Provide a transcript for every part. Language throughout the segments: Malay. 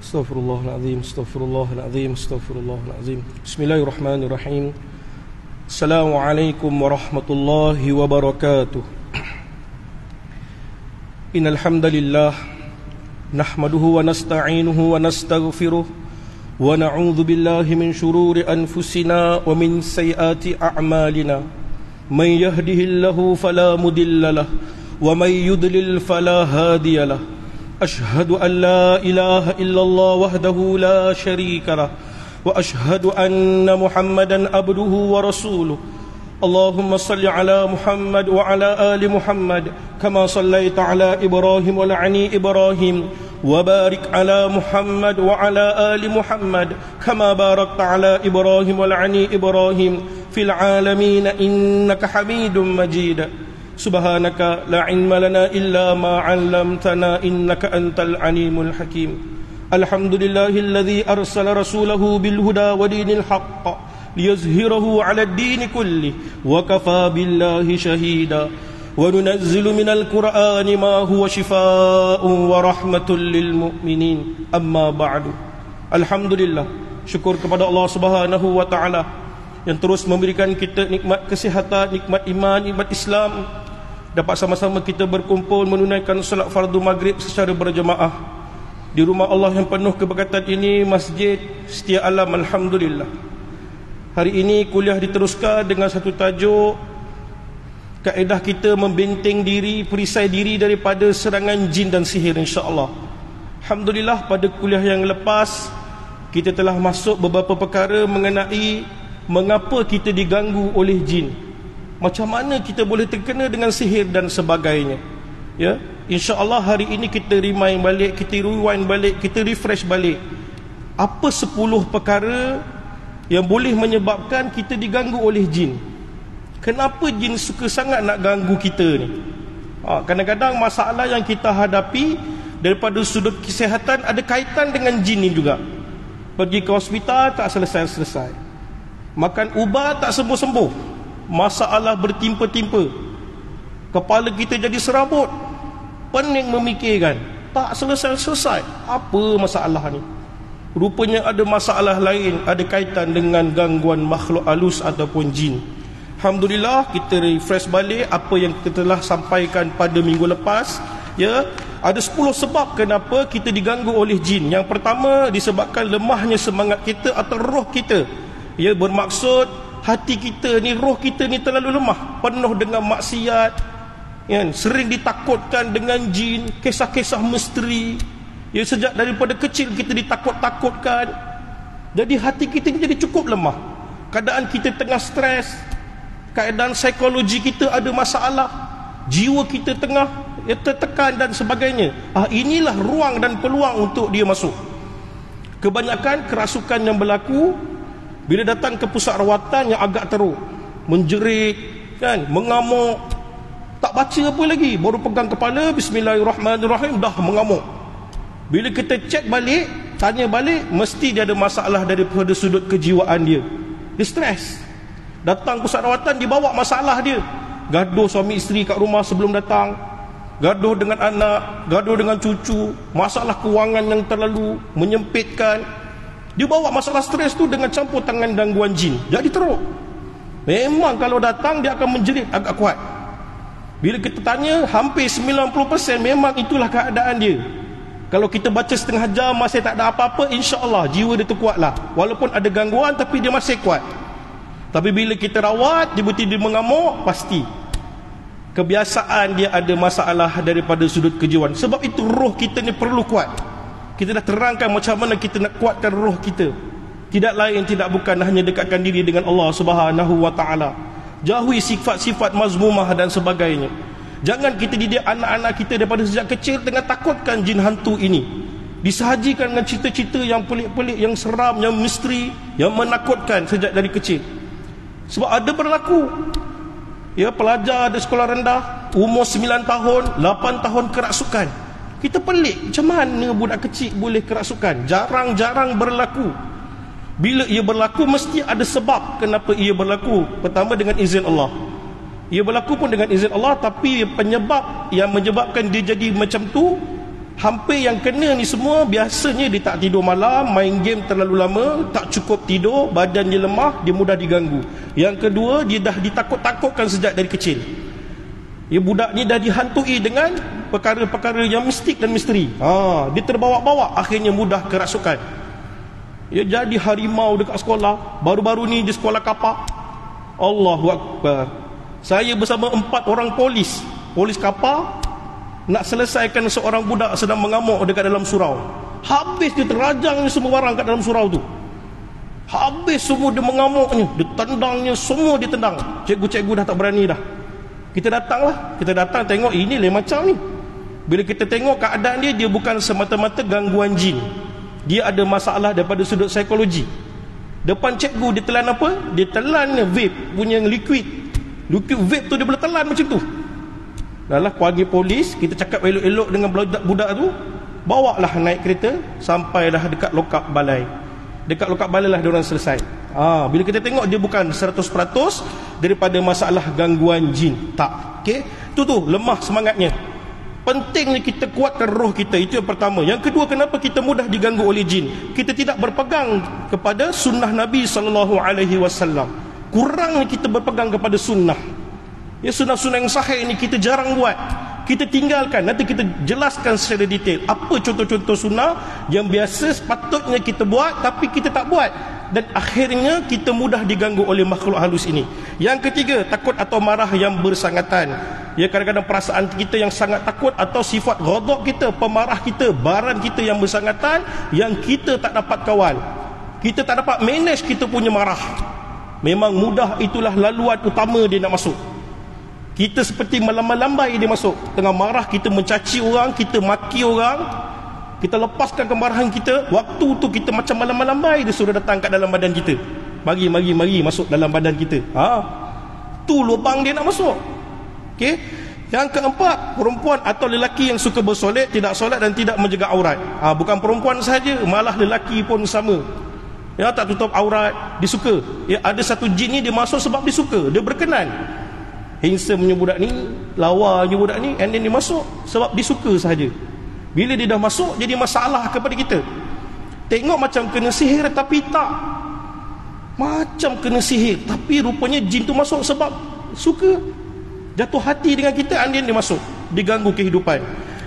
Astaghfirullahaladzim, astaghfirullahaladzim, astaghfirullahaladzim. Bismillahirrahmanirrahim. Assalamualaikum warahmatullahi wabarakatuh. Innal hamdalillah nahmaduhu wa nasta'inuhu wa nastaghfiruh wa na'udzu billahi min shururi anfusina wa min sayyiati a'malina. May yahdihillahu fala mudilla lahu wa may yudlil fala hadiya lahu. أشهد أن لا إله إلا الله وحده لا شريك له وأشهد أن محمدا عبده ورسوله اللهم صل على محمد وعلى آل محمد كما صليت على إبراهيم وعلى إبراهيم وبارك على محمد وعلى آل محمد كما باركت على إبراهيم وعلى إبراهيم في العالمين إنك حميد مجيد Subhanaka la ilma lana illa ma 'allamtana innaka antal alimul hakim. Alhamdulillahilladzi arsala rasulahu bil huda wa dinil haqq liyuzhirahu 'ala ad-din kulli wa kafa billahi shahida. Wa nunazzilu minal qur'ani ma huwa shifaa'un wa rahmatul lil mu'minin. Amma ba'du. Alhamdulillah, syukur kepada Allah Subhanahu wa taala yang terus memberikan kita nikmat kesihatan, nikmat iman, nikmat Islam, dapat sama-sama kita berkumpul menunaikan salat fardu maghrib secara berjemaah di rumah Allah yang penuh keberkatan ini, Masjid Setia Alam. Alhamdulillah, hari ini kuliah diteruskan dengan satu tajuk, kaedah kita membenteng diri, perisai diri daripada serangan jin dan sihir, insya-Allah. Alhamdulillah, pada kuliah yang lepas kita telah masuk beberapa perkara mengenai mengapa kita diganggu oleh jin, macam mana kita boleh terkena dengan sihir dan sebagainya. Ya, insya-Allah hari ini kita remind balik, kita rewind balik, kita refresh balik. Apa 10 perkara yang boleh menyebabkan kita diganggu oleh jin? Kenapa jin suka sangat nak ganggu kita ni? Kadang-kadang masalah yang kita hadapi daripada sudut kesihatan ada kaitan dengan jin ni juga. Pergi ke hospital tak selesai-selesai, makan ubat tak sembuh-sembuh, masalah bertimpa-timpa, kepala kita jadi serabut, pening memikirkan, tak selesai-selesai. Apa masalah ni? Rupanya ada masalah lain, ada kaitan dengan gangguan makhluk halus ataupun jin. Alhamdulillah, kita refresh balik apa yang kita telah sampaikan pada minggu lepas. Ya, ada 10 sebab kenapa kita diganggu oleh jin. Yang pertama, disebabkan lemahnya semangat kita atau roh kita. Ya, bermaksud hati kita ni, roh kita ni terlalu lemah, penuh dengan maksiat, ya, sering ditakutkan dengan jin, kisah-kisah misteri. Ya, sejak daripada kecil kita ditakut-takutkan. Jadi hati kita ni jadi cukup lemah. Keadaan kita tengah stres, keadaan psikologi kita ada masalah, jiwa kita tengah tertekan dan sebagainya. Inilah ruang dan peluang untuk dia masuk. Kebanyakan kerasukan yang berlaku bila datang ke pusat rawatan yang agak teruk, menjerit, kan, mengamuk, tak baca apa lagi, baru pegang kepala, bismillahirrahmanirrahim, dah mengamuk. Bila kita cek balik, tanya balik, mesti dia ada masalah daripada sudut kejiwaan dia. Dia stres. Datang pusat rawatan, dibawa masalah dia. Gaduh suami isteri kat rumah sebelum datang, gaduh dengan anak, gaduh dengan cucu, masalah kewangan yang terlalu menyempitkan. Dia bawa masalah stres tu dengan campur tangan gangguan jin, jadi teruk. Memang kalau datang dia akan menjerit agak kuat. Bila kita tanya, hampir 90% memang itulah keadaan dia. Kalau kita baca setengah jam masih tak ada apa-apa, insya-Allah jiwa dia tu kuatlah. Walaupun ada gangguan tapi dia masih kuat. Tapi bila kita rawat, tiba-tiba dia mengamuk, pasti kebiasaan dia ada masalah daripada sudut kejiwaan. Sebab itu roh kita ni perlu kuat. Kita dah terangkan macam mana kita nak kuatkan roh kita. Tidak lain, tidak bukan, hanya dekatkan diri dengan Allah Subhanahu wa taala. Jauhi sifat-sifat mazmumah dan sebagainya. Jangan kita didik anak-anak kita daripada sejak kecil dengan takutkan jin hantu ini. Disahajikan dengan cerita-cerita yang pelik-pelik, yang seram, yang misteri, yang menakutkan sejak dari kecil. Sebab ada berlaku, ya, pelajar di sekolah rendah, umur 9 tahun, 8 tahun kerasukan. Kita pelik, macam mana budak kecil boleh kerasukan? Jarang-jarang berlaku. Bila ia berlaku, mesti ada sebab kenapa ia berlaku. Pertama, dengan izin Allah. Ia berlaku pun dengan izin Allah, tapi penyebab yang menyebabkan dia jadi macam tu, Hampir yang kena ni semua biasanya dia tak tidur malam, main game terlalu lama, tak cukup tidur, badan dia lemah, dia mudah diganggu. Yang kedua, dia dah ditakut-takutkan sejak dari kecil. Ya, budak ni dah dihantui dengan perkara-perkara yang mistik dan misteri. Dia terbawa-bawa, akhirnya mudah kerasukan. Ya, jadi harimau dekat sekolah. Baru-baru ni di sekolah kapak. Allahu Akbar. Saya bersama 4 orang polis kapak nak selesaikan seorang budak sedang mengamuk dekat dalam surau. Habis dia terajang semua barang kat dalam surau tu. Habis semua dia mengamuknya, dia tendangnya, semua dia tendang. Cikgu-cikgu dah tak berani dah. Kita datang tengok ini lain macam ni. Bila kita tengok keadaan dia bukan semata-mata gangguan jin. Dia ada masalah daripada sudut psikologi. Depan cikgu dia telan apa? Dia telan vape punya liquid vape tu dia boleh telan macam tu. Dahlah panggil polis, kita cakap elok-elok dengan budak tu, bawalah naik kereta sampailah dekat lokap balai. Dekat lokap balai lah diorang selesai. Bila kita tengok dia bukan 100% daripada masalah gangguan jin. Tak. Okey, tu lemah semangatnya. Pentingnya kita kuatkan roh kita, itu yang pertama. Yang kedua, kenapa kita mudah diganggu oleh jin? Kita tidak berpegang kepada sunnah Nabi SAW. Kurangnya kita berpegang kepada sunnah. Ya, sunnah-sunnah yang sahih ini kita jarang buat. Kita tinggalkan. Nanti kita jelaskan secara detail apa contoh-contoh sunnah yang biasa sepatutnya kita buat tapi kita tak buat, dan akhirnya kita mudah diganggu oleh makhluk halus ini. Yang ketiga, takut atau marah yang bersangatan. Ya, kadang-kadang perasaan kita yang sangat takut atau sifat ghadab kita, pemarah kita, baran kita yang bersangatan, yang kita tak dapat kawal. Kita tak dapat manage kita punya marah. Memang mudah, itulah laluan utama dia nak masuk. Kita seperti melambai-lambai dia masuk. Tengah marah kita mencaci orang, kita maki orang, kita lepaskan kemarahan kita. Waktu tu kita macam melambai-lambai, dia sudah datang kat dalam badan kita. Mari masuk dalam badan kita. Tu lubang dia nak masuk. Okey. Yang keempat, perempuan atau lelaki yang suka bersolat, tidak solat dan tidak menjaga aurat. Bukan perempuan saja, malah lelaki pun sama. Ya, tak tutup aurat, dia suka. Ya, ada satu jin ni dia masuk sebab dia suka, dia berkenan. Handsome-nya budak ni, lawa-nya budak ni, and then dia masuk sebab dia suka sahaja. Bila dia dah masuk, jadi masalah kepada kita. Tengok macam kena sihir, tapi tak. Macam kena sihir, tapi rupanya jin tu masuk sebab suka, jatuh hati dengan kita, and then dia masuk, diganggu kehidupan.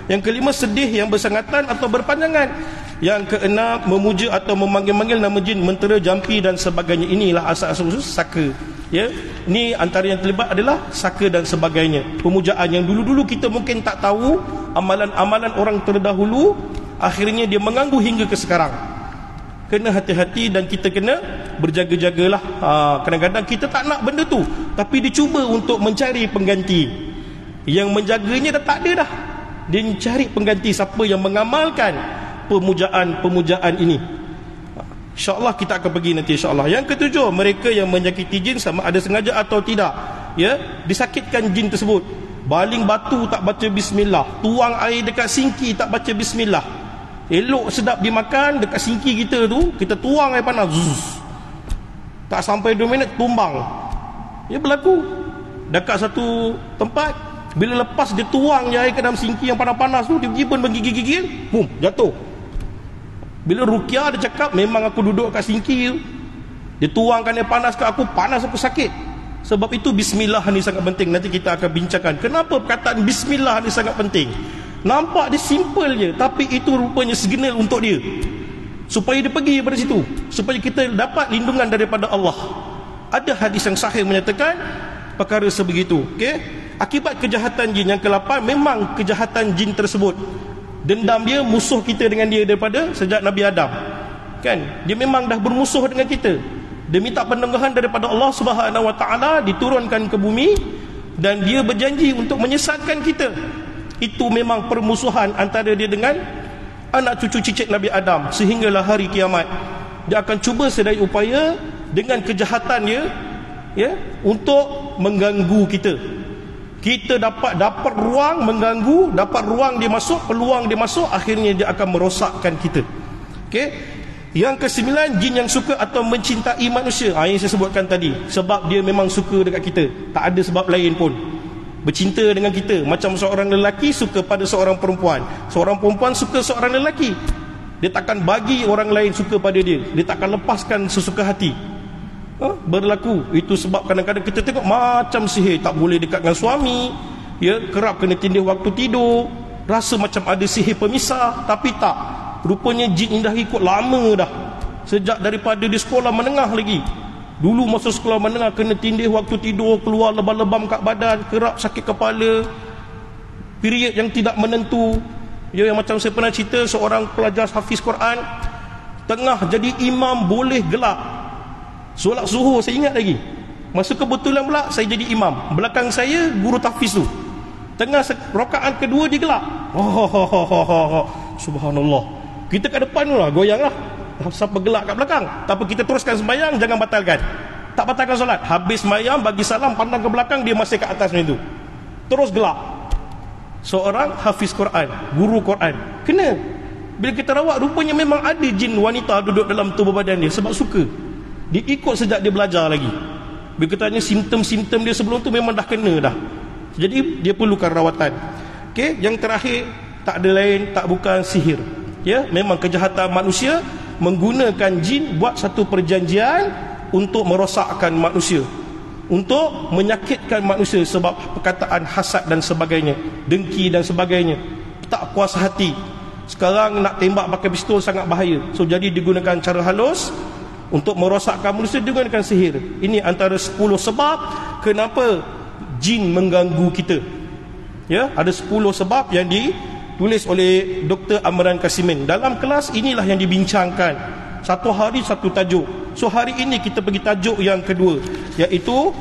Yang kelima, sedih yang bersangatan atau berpanjangan. Yang keenam, memuja atau memanggil-manggil nama jin, mentera, jampi dan sebagainya. Inilah asal-asal khusus saka. Ya, ni antara yang terlibat adalah saka dan sebagainya. Pemujaan yang dulu-dulu kita mungkin tak tahu, amalan-amalan orang terdahulu, akhirnya dia mengganggu hingga ke sekarang. Kena hati-hati dan kita kena berjaga-jagalah. Kadang-kadang kita tak nak benda tu, tapi dia cuba untuk mencari pengganti. Yang menjaganya dah tak ada dah. Dia mencari pengganti siapa yang mengamalkan pemujaan ini. InsyaAllah kita akan pergi nanti, insyaAllah. Yang ketujuh, mereka yang menyakiti jin sama ada sengaja atau tidak, ya, disakitkan jin tersebut. Baling batu tak baca bismillah, tuang air dekat sinki tak baca bismillah. Elok sedap dimakan, dekat sinki kita tu kita tuang air panas, tak sampai 2 minit tumbang. Ya, berlaku dekat satu tempat. Bila lepas dia tuang je air ke dalam sinki yang panas-panas tu, tiba-tiba menggigil-gigil, boom, jatuh. Bila Ruqyah dia cakap, memang aku duduk kat sinki, dia tuangkan air panas ke aku, panas aku sakit. Sebab itu bismillah ni sangat penting. Nanti kita akan bincangkan kenapa perkataan bismillah ni sangat penting. Nampak dia simple je, tapi itu rupanya segenel untuk dia, supaya dia pergi daripada situ, supaya kita dapat lindungan daripada Allah. Ada hadis yang sahih menyatakan perkara sebegitu. Okey. Akibat kejahatan jin yang ke-8, memang kejahatan jin tersebut, dendam dia, musuh kita dengan dia daripada sejak Nabi Adam. Kan? Dia memang dah bermusuh dengan kita. Dia minta penangguhan daripada Allah Subhanahu Wa Taala, diturunkan ke bumi, dan dia berjanji untuk menyesatkan kita. Itu memang permusuhan antara dia dengan anak cucu cicit Nabi Adam sehinggalah hari kiamat. Dia akan cuba sedaya upaya dengan kejahatannya, ya, untuk mengganggu kita. Kita dapat ruang mengganggu, dapat ruang dia masuk, peluang dia masuk, akhirnya dia akan merosakkan kita. Okey. Yang ke-9, jin yang suka atau mencintai manusia. Yang saya sebutkan tadi, sebab dia memang suka dekat kita, tak ada sebab lain pun. bercinta dengan kita, macam seorang lelaki suka pada seorang perempuan, seorang perempuan suka seorang lelaki. Dia takkan bagi orang lain suka pada dia, dia takkan lepaskan sesuka hati. Berlaku. Itu sebab kadang-kadang kita tengok macam sihir, tak boleh dekat dengan suami, ya, kerap kena tindih waktu tidur, rasa macam ada sihir pemisah. Tapi tak, rupanya jin ini dah ikut lama dah, sejak daripada di sekolah menengah lagi. Dulu masa sekolah menengah kena tindih waktu tidur, keluar lebam-lebam kat badan, kerap sakit kepala, period yang tidak menentu. Ya, yang macam saya pernah cerita, seorang pelajar hafiz Quran tengah jadi imam boleh gelap. Solat zuhur saya ingat lagi, masa kebetulan pula saya jadi imam, belakang saya guru tahfiz tu, tengah rakaat kedua dia gelap. Subhanallah. Kita kat depan tu lah, goyang lah, sampai gelap kat belakang. Tapi kita teruskan sembahyang, jangan batalkan. Tak batalkan solat. Habis sembahyang, bagi salam, pandang ke belakang, dia masih kat atas macam tu, terus gelap. Seorang hafiz Quran, guru Quran, kena. Bila kita rawat, rupanya memang ada jin wanita duduk dalam tubuh badan dia, sebab suka. Dia ikut sejak dia belajar lagi. Bila kita tanya simptom-simptom dia sebelum tu, memang dah kena dah. Jadi dia perlukan rawatan. Okey, yang terakhir, tak ada lain, tak bukan sihir. Ya, memang kejahatan manusia menggunakan jin buat satu perjanjian untuk merosakkan manusia, untuk menyakitkan manusia sebab perkataan hasad dan sebagainya, dengki dan sebagainya, tak puas hati. Sekarang nak tembak pakai pistol sangat bahaya. So jadi digunakan cara halus untuk merosakkan manusia, digunakan sihir. Ini antara 10 sebab kenapa jin mengganggu kita. Ya, ada 10 sebab yang ditulis oleh Dr. Amran Kasimin. Dalam kelas inilah yang dibincangkan. Satu hari satu tajuk. So hari ini kita pergi tajuk yang kedua, iaitu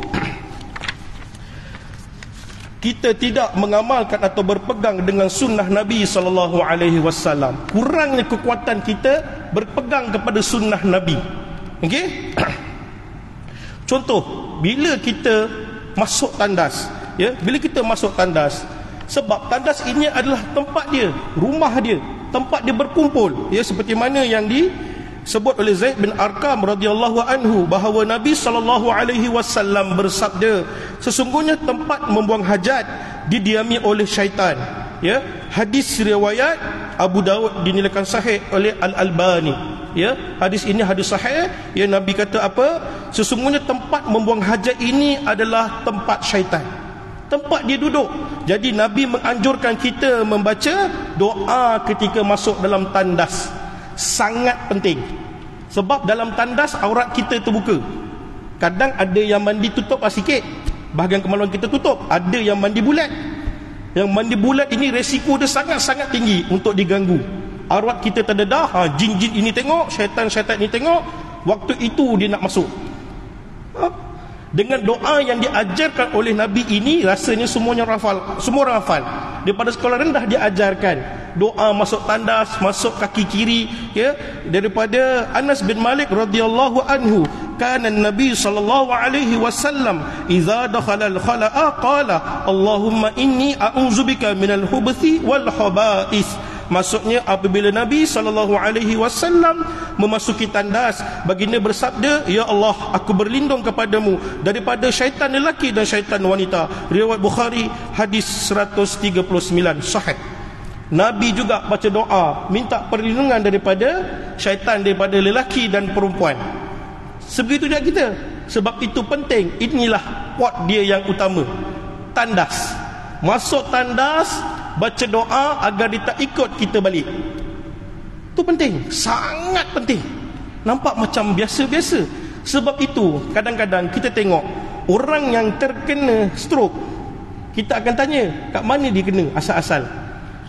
kita tidak mengamalkan atau berpegang dengan sunnah Nabi SAW. Kurangnya kekuatan kita berpegang kepada sunnah Nabi. Okey? Contoh, bila kita masuk tandas, ya, bila kita masuk tandas, sebab tandas ini adalah tempat dia, rumah dia, tempat dia berkumpul, ya, seperti mana yang disebut oleh Zaid bin Arqam radhiyallahu anhu, bahawa Nabi SAW bersabda, sesungguhnya tempat membuang hajat didiami oleh syaitan. Ya, hadis riwayat Abu Daud, dinilaikan sahih oleh Al-Albani. Ya, hadis ini hadis sahih. Ya, Nabi kata apa? Sesungguhnya tempat membuang hajat ini adalah tempat syaitan, tempat dia duduk. Jadi Nabi menganjurkan kita membaca doa ketika masuk dalam tandas. Sangat penting. Sebab dalam tandas aurat kita terbuka. Kadang ada yang mandi tutup sikit, bahagian kemaluan kita tutup. Ada yang mandi bulat. Yang mandi bulat ini resiko dia sangat-sangat tinggi untuk diganggu. Aurat kita terdedah, jin-jin ini tengok, syaitan-syaitan ini tengok. Waktu itu dia nak masuk. Dengan doa yang diajarkan oleh Nabi ini, rasanya semuanya hafal, semua orang hafal. Daripada sekolah rendah dia ajarkan doa masuk tandas, masuk kaki kiri. Ya, daripada Anas bin Malik radhiyallahu anhu, kana Nabi sallallahu alaihi wasallam idza dakhala al-khala'a qala Allahumma inni a'udzubika minal hubuthi wal khaba'is. Maksudnya apabila Nabi SAW memasuki tandas, baginda bersabda, ya Allah, aku berlindung kepadamu daripada syaitan lelaki dan syaitan wanita. Riwayat Bukhari, hadis 139, sahih. Nabi juga baca doa minta perlindungan daripada syaitan, daripada lelaki dan perempuan. Sebegitu juga kita. Sebab itu penting. Inilah pot dia yang utama, tandas. Masuk tandas, baca doa agar dia tak ikut kita balik. Itu penting, sangat penting. Nampak macam biasa-biasa. Sebab itu kadang-kadang kita tengok orang yang terkena stroke, kita akan tanya, kat mana dia kena asal-asal.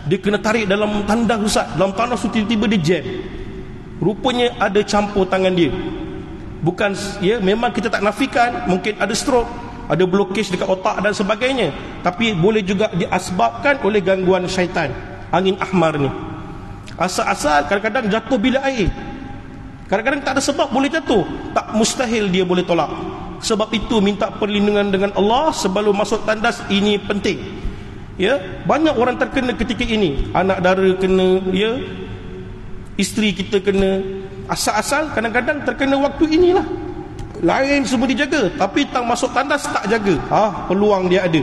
Dia kena tarik dalam tandas, Ustaz. Dalam tandas tu tiba-tiba dia jam. Rupanya ada campur tangan dia. Bukan, ya, memang kita tak nafikan mungkin ada stroke, ada blokej dekat otak dan sebagainya, tapi boleh juga diasbabkan oleh gangguan syaitan, angin ahmar ni. Asal-asal kadang-kadang jatuh bilik air, kadang-kadang tak ada sebab boleh jatuh, tak mustahil dia boleh tolak. Sebab itu minta perlindungan dengan Allah sebelum masuk tandas, ini penting. Ya, banyak orang terkena ketika ini, anak dara kena, ya, isteri kita kena. Asal-asal kadang-kadang terkena waktu inilah. Lain semua dijaga, tapi tang masuk tandas tak jaga. Peluang dia ada.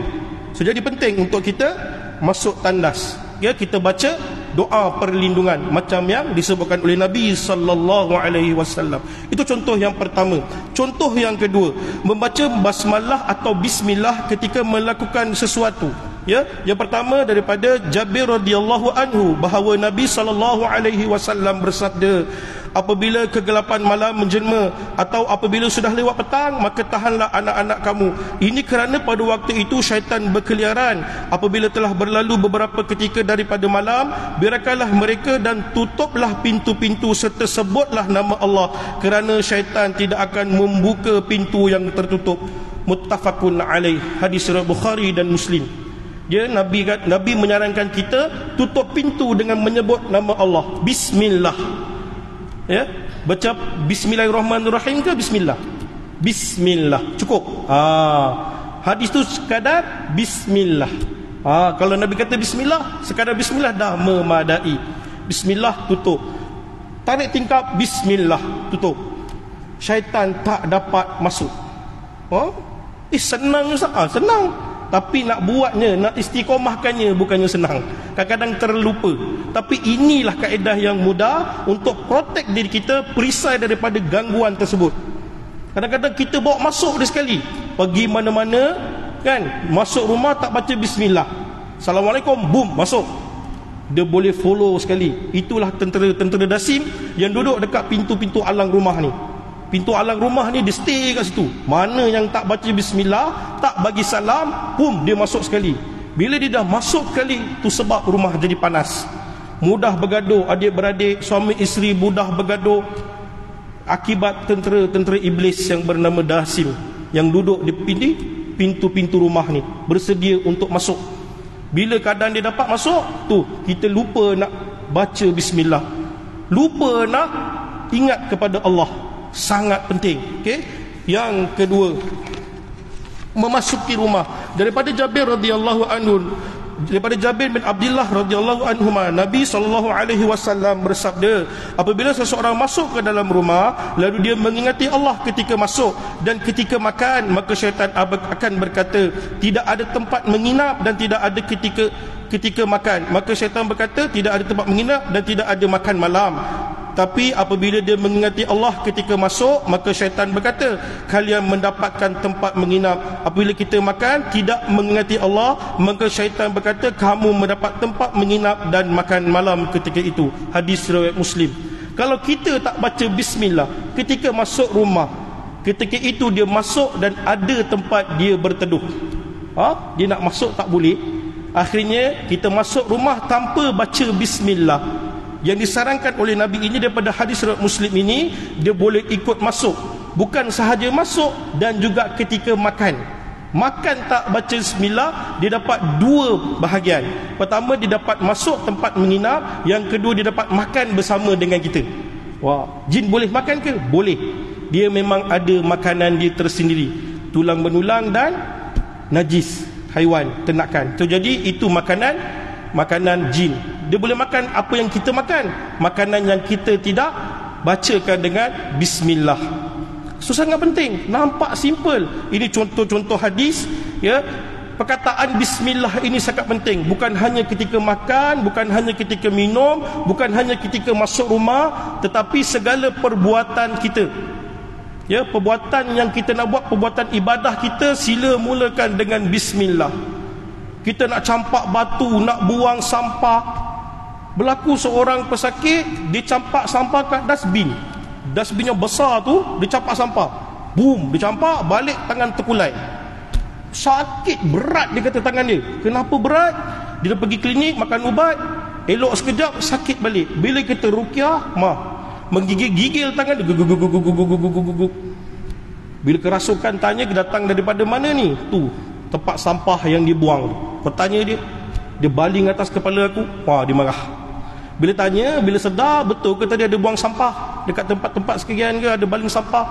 So jadi penting untuk kita masuk tandas, ya, kita baca doa perlindungan macam yang disebutkan oleh Nabi sallallahu alaihi wasallam. Itu contoh yang pertama. Contoh yang kedua, membaca basmalah atau bismillah ketika melakukan sesuatu. Ya, yang pertama daripada Jabir radhiyallahu anhu bahawa Nabi sallallahu alaihi wasallam bersabda, apabila kegelapan malam menjelma atau apabila sudah lewat petang, maka tahanlah anak-anak kamu. Ini kerana pada waktu itu syaitan berkeliaran. Apabila telah berlalu beberapa ketika daripada malam, biarkanlah mereka dan tutuplah pintu-pintu serta sebutlah nama Allah, kerana syaitan tidak akan membuka pintu yang tertutup. Muttafaqun alaih. Hadis riwayat Bukhari dan Muslim. Ya, Nabi menyarankan kita tutup pintu dengan menyebut nama Allah. Bismillah. Ya, baca bismillahirrahmanirrahim ke bismillah? Bismillah. Cukup. Hadis tu sekadar bismillah. Kalau Nabi kata bismillah, sekadar bismillah dah memadai. Bismillah, tutup. Tarik tingkap, bismillah, tutup. Syaitan tak dapat masuk. Senang Ustaz? Senang. Tapi nak buatnya, nak istiqomahkannya bukannya senang. Kadang-kadang terlupa. Tapi inilah kaedah yang mudah untuk protect diri kita, perisai daripada gangguan tersebut. Kadang-kadang kita bawa masuk dia sekali, pergi mana-mana kan, masuk rumah tak baca bismillah, Assalamualaikum, boom, masuk. Dia boleh follow sekali. Itulah tentera Dasim yang duduk dekat pintu-pintu alang rumah ni. Pintu alang rumah ni dia stay kat situ. Mana yang tak baca bismillah, tak bagi salam, boom, dia masuk sekali. Bila dia dah masuk sekali, tu sebab rumah jadi panas. Mudah bergaduh, adik-beradik, suami isteri mudah bergaduh akibat tentera iblis yang bernama Dasim yang duduk di pintu-pintu rumah ni, bersedia untuk masuk. Bila keadaan dia dapat masuk, tu kita lupa nak baca bismillah, lupa nak ingat kepada Allah. Sangat penting. Okey. Yang kedua, memasuki rumah. Daripada Jabir radhiyallahu anhu, daripada Jabir bin Abdullah radhiyallahu anhuma, Nabi sallallahu alaihi wasallam bersabda, apabila seseorang masuk ke dalam rumah lalu dia mengingati Allah ketika masuk dan ketika makan, maka syaitan akan berkata, tidak ada tempat menginap dan tidak ada ketika makan. Maka syaitan berkata, tidak ada tempat menginap dan tidak ada makan malam. Tapi apabila dia mengingati Allah ketika masuk, maka syaitan berkata, kalian mendapatkan tempat menginap. Apabila kita makan tidak mengingati Allah, maka syaitan berkata, kamu mendapat tempat menginap dan makan malam ketika itu. Hadis riwayat Muslim. Kalau kita tak baca bismillah ketika masuk rumah, ketika itu dia masuk dan ada tempat dia berteduh, dia nak masuk tak boleh. Akhirnya kita masuk rumah tanpa baca bismillah. Yang disarankan oleh Nabi ini daripada hadis riwayat Muslim ini, dia boleh ikut masuk. Bukan sahaja masuk, dan juga ketika makan. Makan tak baca bismillah, dia dapat dua bahagian. Pertama, dia dapat masuk tempat menginap. Yang kedua, dia dapat makan bersama dengan kita. Wah, jin boleh makan ke? Boleh. Dia memang ada makanan dia tersendiri, tulang benulang dan najis haiwan, ternakan. So, jadi itu makanan jin. Dia boleh makan apa yang kita makan, makanan yang kita tidak bacakan dengan bismillah. So sangat penting. Nampak simple. Ini contoh-contoh hadis, ya. Perkataan bismillah ini sangat penting. Bukan hanya ketika makan, bukan hanya ketika minum, bukan hanya ketika masuk rumah, tetapi segala perbuatan kita. Ya, perbuatan yang kita nak buat, perbuatan ibadah kita, sila mulakan dengan bismillah. Kita nak campak batu, nak buang sampah. Berlaku seorang pesakit, dia campak sampah kat dustbin. Dustbin yang besar tu, dia campak sampah. Boom, dia campak, balik tangan terkulai. Sakit, berat dia kata tangan dia. Kenapa berat? Dia dah pergi klinik, makan ubat, elok sekejap, sakit balik. Bila kita ruqyah, menggigil-gigil tangan dia. Bila kerasukan tanya, datang daripada mana ni? Tu, tempat sampah yang dibuang. Bertanya dia baling atas kepala aku. Dia marah. Bila tanya, bila sedar betul ke tadi ada buang sampah dekat tempat-tempat sekian ke, ada baling sampah,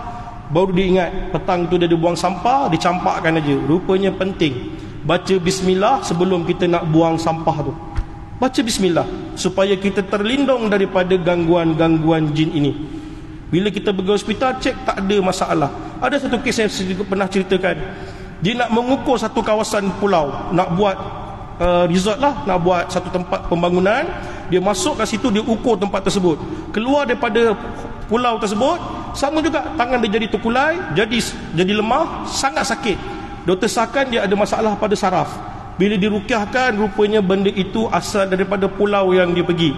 baru dia ingat petang tu dia ada buang sampah, dicampakkan aja. Rupanya penting baca bismillah sebelum kita nak buang sampah tu. Baca bismillah supaya kita terlindung daripada gangguan-gangguan jin ini. Bila kita pergi hospital, cek tak ada masalah. Ada satu kes yang saya pernah ceritakan. Dia nak mengukur satu kawasan pulau, nak buat resort lah, nak buat satu tempat pembangunan. Dia masuk kat situ, dia ukur tempat tersebut. Keluar daripada pulau tersebut, sama juga tangan dia jadi terkulai, jadi lemah, sangat sakit. Doktor sahkan dia ada masalah pada saraf. Bila dirukyahkan, rupanya benda itu asal daripada pulau yang dia pergi.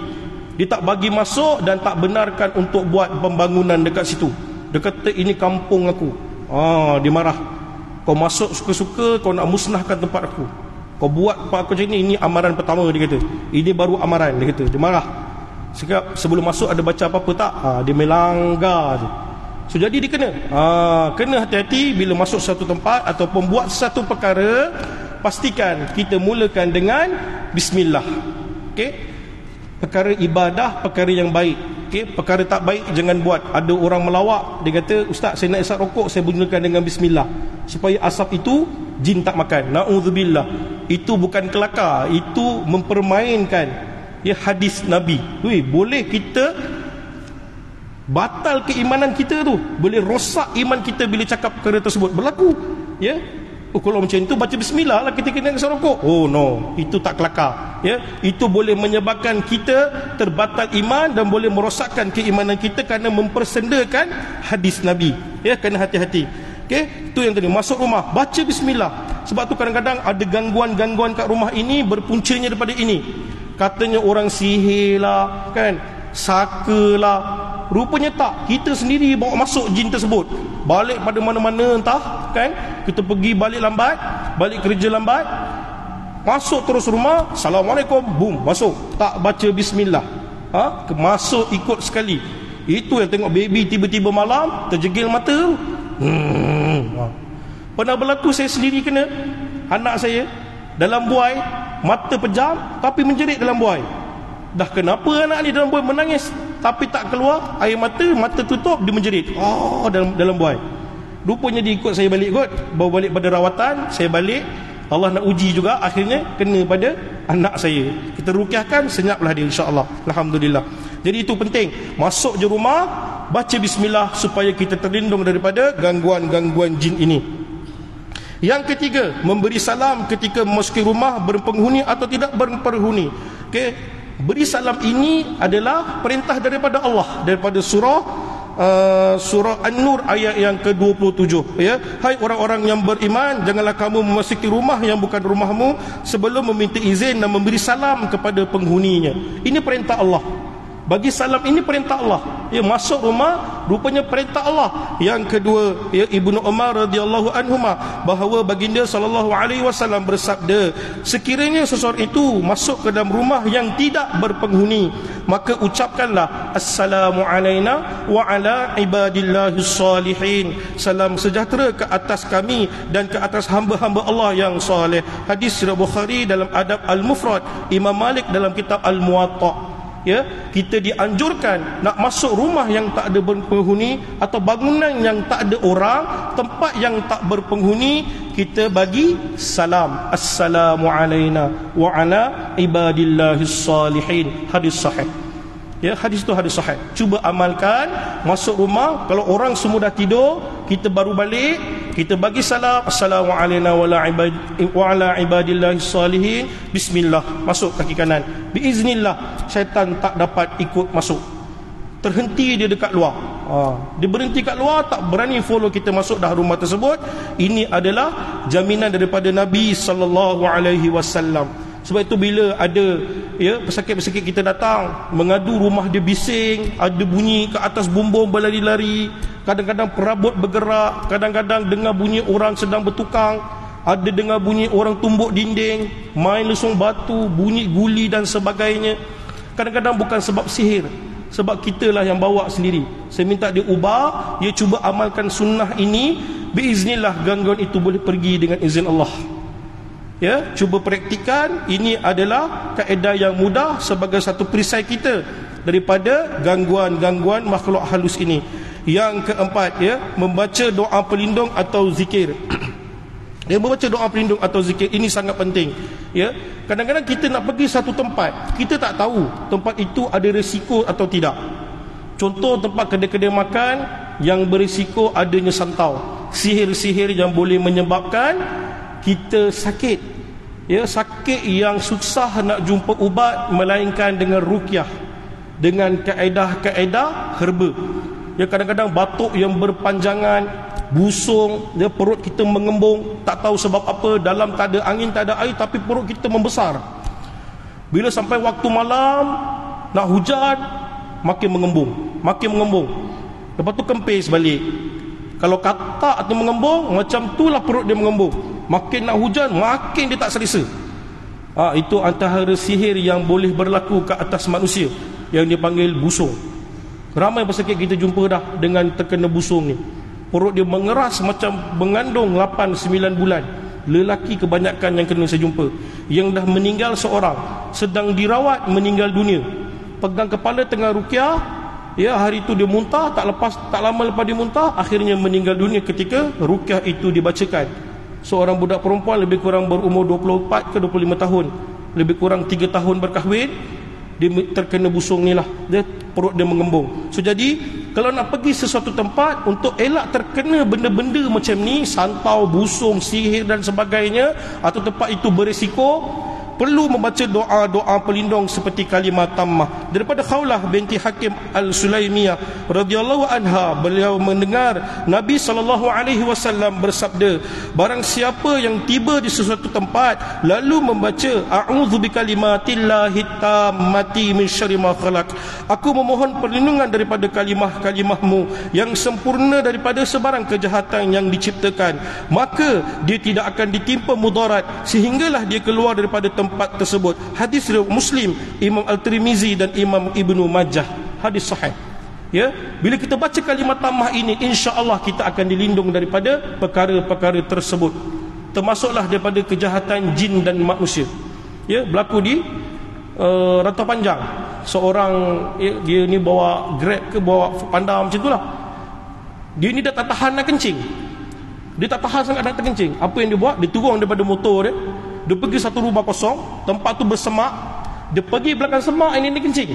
Dia tak bagi masuk dan tak benarkan untuk buat pembangunan dekat situ. Dia kata ini kampung aku. Dia marah. Kau masuk suka-suka, kau nak musnahkan tempat aku. Kau buat tempat aku macam ini amaran pertama, dia kata. Ini baru amaran, dia kata. Dia marah. Sebelum masuk ada baca apa-apa tak? Dia melanggar je. So jadi dia kena. Kena hati-hati bila masuk satu tempat ataupun buat satu perkara, pastikan kita mulakan dengan bismillah. Okey? Perkara ibadah, perkara yang baik. Okay? Perkara tak baik jangan buat. Ada orang melawak, dia kata, ustaz saya nak isap rokok, saya bunyikan dengan bismillah, supaya asap itu jin tak makan. Na'udzubillah. Itu bukan kelakar, itu mempermainkan hadis Nabi. Boleh kita batal keimanan kita tu, boleh rosak iman kita bila cakap perkara tersebut berlaku. Kalau macam itu baca bismillah lah kita kena isap rokok. No, itu tak kelakar. Itu boleh menyebabkan kita terbatal iman dan boleh merosakkan keimanan kita kerana mempersendakan hadis Nabi. Kena hati-hati. Itu yang tadi, masuk rumah baca bismillah. Sebab tu kadang-kadang ada gangguan-gangguan kat rumah ini berpuncanya daripada ini. Katanya orang sihir lah, kan, saka lah. Rupanya tak, kita sendiri bawa masuk jin tersebut. Balik pada mana-mana entah, kan, kita pergi balik lambat, balik kerja lambat, masuk terus rumah, assalamualaikum, boom, masuk, tak baca bismillah. Masuk ikut sekali. Itu yang tengok baby tiba-tiba malam terjegil mata. Pernah berlaku, saya sendiri kena. Anak saya dalam buai, mata pejam tapi menjerit dalam buai. Dah kenapa anak ni dalam buai menangis tapi tak keluar air mata, mata tutup, dia menjerit dalam buai. Rupanya dia ikut saya balik kot, bawa balik pada rawatan. Saya balik, Allah nak uji juga, akhirnya kena pada anak saya. Kita rukyahkan, senyaplah dia, insya-Allah. Alhamdulillah. Jadi itu penting, masuk je rumah baca bismillah supaya kita terlindung daripada gangguan-gangguan jin ini. Yang ketiga, memberi salam ketika memasuki rumah berpenghuni atau tidak berpenghuni. Beri salam ini adalah perintah daripada Allah, daripada surah An-Nur ayat yang ke-27. Hai orang-orang yang beriman, janganlah kamu memasuki rumah yang bukan rumahmu sebelum meminta izin dan memberi salam kepada penghuninya. Ini perintah Allah. Bagi salam ini perintah Allah. Masuk rumah rupanya perintah Allah. Yang kedua, Ibnu Umar radhiyallahu anhuma, bahawa baginda sallallahu alaihi wasallam bersabda, sekiranya seseorang itu masuk ke dalam rumah yang tidak berpenghuni, maka ucapkanlah assalamu alaina wa ala ibadillahis salihin. Salam sejahtera ke atas kami dan ke atas hamba-hamba Allah yang soleh. Hadis riwayat Bukhari dalam Adab Al-Mufrad, Imam Malik dalam kitab Al-Muwatta. Kita dianjurkan nak masuk rumah yang tak ada berpenghuni atau bangunan yang tak ada orang, tempat yang tak berpenghuni, kita bagi salam, assalamu alaina wa ala ibadillahis salihin. Hadis sahih. Hadis itu hadis sahih. Cuba amalkan, masuk rumah, kalau orang semua dah tidur, kita baru balik, kita bagi salam, assalamu alaina wa ala ibadillahis salihin, bismillah, masuk kaki kanan. Biiznillah, syaitan tak dapat ikut masuk. Terhenti dia dekat luar. Dia berhenti kat luar, tak berani follow kita masuk dah rumah tersebut. Ini adalah jaminan daripada Nabi sallallahu alaihi wasallam. Sebab itu bila ada pesakit-pesakit kita datang mengadu rumah dia bising, ada bunyi ke atas bumbung berlari-lari, kadang-kadang perabot bergerak, kadang-kadang dengar bunyi orang sedang bertukang, ada dengar bunyi orang tumbuk dinding, main lesung batu, bunyi guli dan sebagainya. Kadang-kadang bukan sebab sihir, sebab kitalah yang bawa sendiri. Saya minta dia ubah, dia cuba amalkan sunnah ini, biiznillah gangguan itu boleh pergi dengan izin Allah. Cuba praktikan. Ini adalah kaedah yang mudah sebagai satu perisai kita daripada gangguan-gangguan makhluk halus ini. Yang keempat, membaca doa pelindung atau zikir. Membaca doa pelindung atau zikir ini sangat penting. Kadang-kadang kita nak pergi satu tempat, kita tak tahu tempat itu ada risiko atau tidak. Contoh tempat kedai-kedai makan yang berisiko adanya santau. sihir-sihir yang boleh menyebabkan kita sakit. Ya, sakit yang susah nak jumpa ubat melainkan dengan ruqyah, dengan kaedah-kaedah herba. Ya, kadang-kadang batuk yang berpanjangan, busung, ya, perut kita mengembung, tak tahu sebab apa, dalam tak ada angin, tak ada air, tapi perut kita membesar. Bila sampai waktu malam nak hujan, makin mengembung. Lepas tu kempis balik. Kalau katak tu mengembung, macam itulah perut dia mengembung. Makin nak hujan, makin dia tak selesa. Itu antara sihir yang boleh berlaku ke atas manusia, yang dipanggil busung. Ramai pesakit kita jumpa dah dengan terkena busung ni. Perut dia mengeras macam mengandung 8-9 bulan. Lelaki kebanyakan yang kena saya jumpa, yang dah meninggal seorang, sedang dirawat, meninggal dunia. Pegang kepala tengah ruqyah, ya, hari itu dia muntah, tak lama lepas dia muntah, akhirnya meninggal dunia ketika ruqyah itu dibacakan. Seorang budak perempuan lebih kurang berumur 24 ke 25 tahun, lebih kurang 3 tahun berkahwin, dia terkena busung ni lah, dia perut dia mengembung. So jadi kalau nak pergi sesuatu tempat untuk elak terkena benda-benda macam ni, santau, busung, sihir dan sebagainya, atau tempat itu berisiko, perlu membaca doa-doa pelindung seperti kalimat tammah. Daripada Khawlah binti Hakim Al-Sulaimiyah radhiyallahu anha, beliau mendengar Nabi SAW bersabda, barang siapa yang tiba di sesuatu tempat lalu membaca a'udzu bikalimatillahi tammati min syarri ma khalaq, aku memohon perlindungan daripada kalimah-kalimahmu yang sempurna daripada sebarang kejahatan yang diciptakan, maka dia tidak akan ditimpa mudarat sehinggalah dia keluar daripada tempat tersebut. Hadis riwayat Muslim, Imam Al-Tirmizi dan Imam Ibnu Majah. Hadis sahih. Ya, bila kita baca kalimat tammah ini, insya-Allah kita akan dilindung daripada perkara-perkara tersebut. Termasuklah daripada kejahatan jin dan manusia. Ya, berlaku di Rantau Panjang. Seorang, dia ni bawa Grab ke bawa Panda macam itulah. Dia ni dah tak tahan nak kencing. Dia tak tahan sangat nak terkencing. Apa yang dia buat? Dia turun daripada motor dia. Dia pergi satu rumah kosong, tempat tu bersemak. Dia pergi belakang semak, ini dia kencing.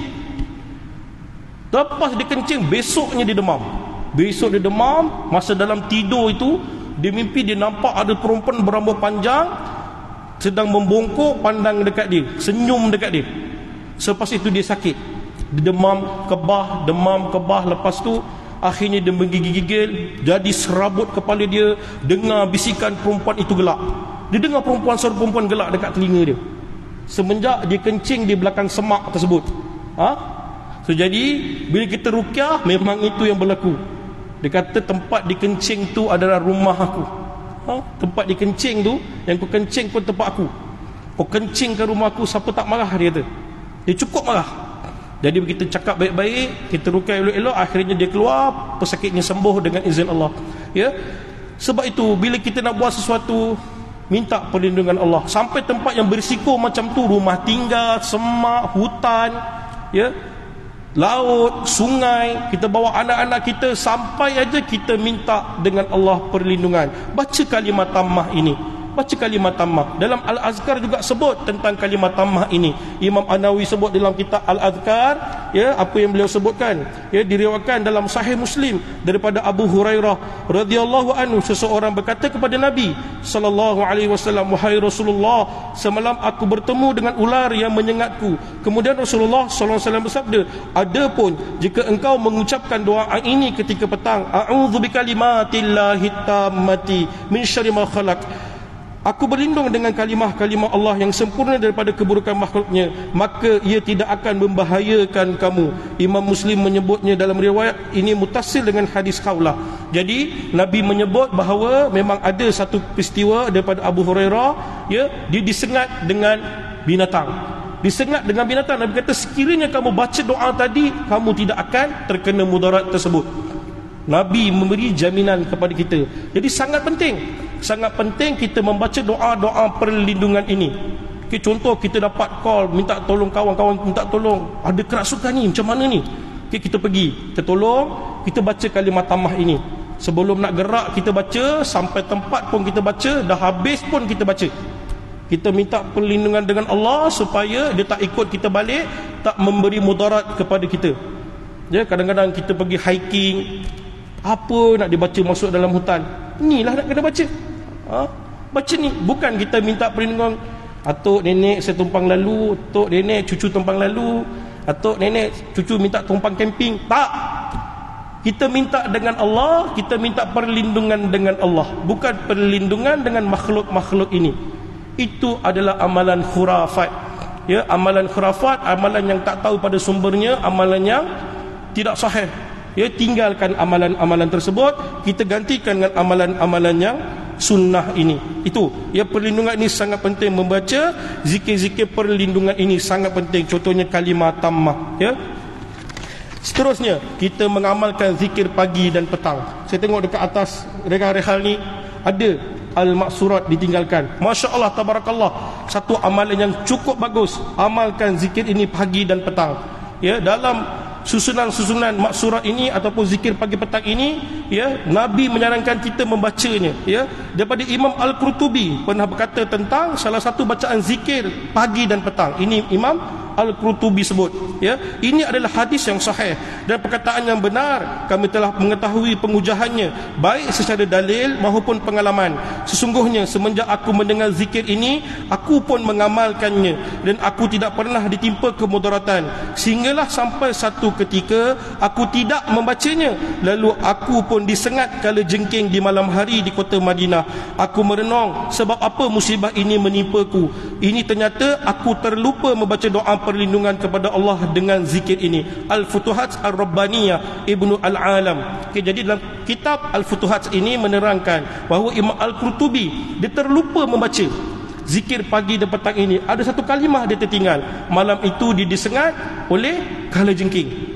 Lepas dia kencing, besoknya dia demam. Besok dia demam. Masa dalam tidur itu, dia mimpi dia nampak ada perempuan berambut panjang sedang membongkok, pandang dekat dia, senyum dekat dia. Selepas itu dia sakit. Dia demam kebah. Lepas tu akhirnya dia menggigil-gigil, jadi serabut kepala dia. Dengar bisikan perempuan itu gelak. Dia dengar suara perempuan gelak dekat telinga dia. Semenjak dia kencing di belakang semak tersebut. So jadi bila kita ruqyah, memang itu yang berlaku. Dia kata tempat dikencing tu adalah rumah aku. Tempat dikencing tu, yang kau kencing pun tempat aku. Kau kencing ke rumah aku, siapa tak marah, dia kata. Dia cukup marah. Jadi kita cakap baik-baik, kita ruqyah elok-elok, akhirnya dia keluar, pesakitnya sembuh dengan izin Allah. Ya. Sebab itu bila kita nak buat sesuatu, minta perlindungan Allah. Sampai tempat yang berisiko macam tu, rumah tinggal, semak, hutan, ya, laut, sungai, kita bawa anak-anak kita, sampai aja kita minta dengan Allah perlindungan. Baca kalimat tammah ini. Baca kalimat tammah. Dalam Al-Azkar juga sebut tentang kalimat tammah ini. Imam An-Nawawi sebut dalam kitab Al-Azkar, ya, apa yang beliau sebutkan, ya, diriwayatkan dalam Sahih Muslim daripada Abu Hurairah radhiyallahu anhu, seseorang berkata kepada Nabi sallallahu alaihi wasallam, wahai Rasulullah, semalam aku bertemu dengan ular yang menyengatku. Kemudian Rasulullah sallallahu alaihi wasallam bersabda, adapun jika engkau mengucapkan doa ini ketika petang, a'udzu bikalimatillahi tammati min syarri ma khalaq, aku berlindung dengan kalimah-kalimah Allah yang sempurna daripada keburukan makhluknya, maka ia tidak akan membahayakan kamu. Imam Muslim menyebutnya dalam riwayat ini mutasil dengan hadis Khawlah. Jadi Nabi menyebut bahawa memang ada satu peristiwa daripada Abu Hurairah, ya, dia disengat dengan binatang. Disengat dengan binatang. Nabi kata sekiranya kamu baca doa tadi, kamu tidak akan terkena mudarat tersebut. Nabi memberi jaminan kepada kita. Jadi sangat penting kita membaca doa-doa perlindungan ini. Okay, contoh kita dapat call minta tolong, kawan-kawan minta tolong, ada kerasukan ni, macam mana ni? Okay, kita pergi, kita tolong, kita baca kalimat tammah ini. Sebelum nak gerak kita baca, sampai tempat pun kita baca, dah habis pun kita baca. Kita minta perlindungan dengan Allah supaya dia tak ikut kita balik, tak memberi mudarat kepada kita. Ya, kadang-kadang kita pergi hiking, Apa nak dibaca masuk dalam hutan? Inilah nak kena baca. Baca ni. Bukan kita minta perlindungan, atuk nenek saya tumpang lalu, atuk nenek cucu tumpang lalu, atuk nenek cucu minta tumpang camping. Tak. Kita minta dengan Allah, kita minta perlindungan dengan Allah, bukan perlindungan dengan makhluk-makhluk ini. Itu adalah amalan khurafat. Ya, amalan khurafat, amalan yang tak tahu pada sumbernya, amalan yang tidak sahih. Ya, tinggalkan amalan-amalan tersebut, kita gantikan dengan amalan-amalan yang sunnah ini. Itu ya, perlindungan ini sangat penting. Membaca zikir-zikir perlindungan ini sangat penting. Contohnya kalimah tammah. Ya. Seterusnya, kita mengamalkan zikir pagi dan petang. Saya tengok dekat atas rehal-rehal ni ada al-maksurat ditinggalkan. Masya Allah, tabarakallah. Satu amalan yang cukup bagus. Amalkan zikir ini pagi dan petang. Ya, dalam susunan-susunan maksurat ini ataupun zikir pagi petang ini, ya, Nabi menyarankan kita membacanya. Ya, daripada Imam Al-Qurtubi pernah berkata tentang salah satu bacaan zikir pagi dan petang. Ini Imam Al-Qurtubi sebut. Ya, ini adalah hadis yang sahih dan perkataan yang benar. Kami telah mengetahui pengujahannya baik secara dalil maupun pengalaman. Sesungguhnya semenjak aku mendengar zikir ini, aku pun mengamalkannya dan aku tidak pernah ditimpa kemudaratan, sehinggalah sampai satu ketika aku tidak membacanya, lalu aku pun disengat kala jengking di malam hari di kota Madinah. Aku merenung sebab apa musibah ini menimpaku. Ini ternyata aku terlupa membaca doa perlindungan kepada Allah dengan zikir ini. Al-Futuhat Ar-Rabbaniyah Ibnu Al-Alam. Okay, jadi dalam kitab Al-Futuhat ini menerangkan bahawa Imam Al-Qurtubi dia terlupa membaca zikir pagi dan petang ini. Ada satu kalimah dia tertinggal. Malam itu dia disengat oleh kalajengking.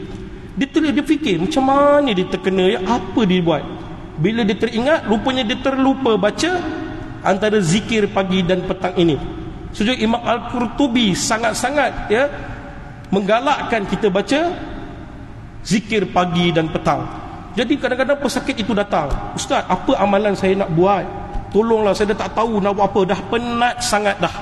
Dia fikir macam mana dia terkena, ya, apa dia buat. Bila dia teringat, rupanya dia terlupa baca antara zikir pagi dan petang ini. Sejak Imam Al-Qurtubi sangat-sangat, ya, menggalakkan kita baca zikir pagi dan petang. Jadi kadang-kadang pesakit itu datang, Ustaz, apa amalan saya nak buat? Tolonglah, saya dah tak tahu nak buat apa, dah penat sangat dah.